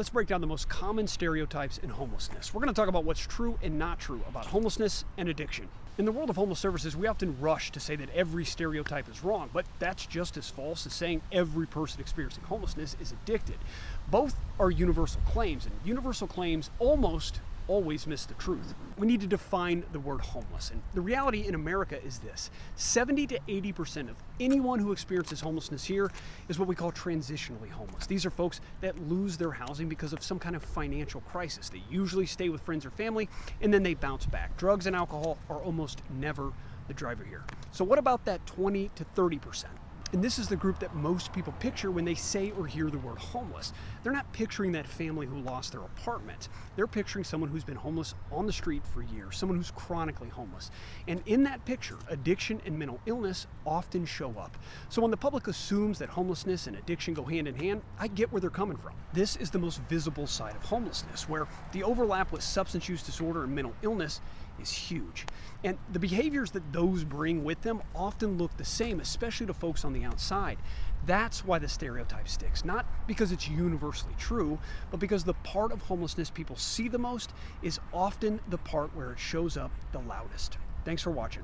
Let's break down the most common stereotypes in homelessness. We're going to talk about what's true and not true about homelessness and addiction. In the world of homeless services, we often rush to say that every stereotype is wrong, but that's just as false as saying every person experiencing homelessness is addicted. Both are universal claims, and universal claims almost always miss the truth. We need to define the word homeless, and the reality in America is this: 70 to 80% of anyone who experiences homelessness here is what we call transitionally homeless. These are folks that lose their housing because of some kind of financial crisis. They usually stay with friends or family, and then they bounce back. Drugs and alcohol are almost never the driver here. So what about that 20 to 30%? And this is the group that most people picture when they say or hear the word homeless. They're not picturing that family who lost their apartment. They're picturing someone who's been homeless on the street for years, someone who's chronically homeless. And in that picture, addiction and mental illness often show up. So when the public assumes that homelessness and addiction go hand in hand, I get where they're coming from. This is the most visible side of homelessness, where the overlap with substance use disorder and mental illness is huge. And the behaviors that those bring with them often look the same, especially to folks on the outside. That's why the stereotype sticks, not because it's universally true, but because the part of homelessness people see the most is often the part where it shows up the loudest. Thanks for watching.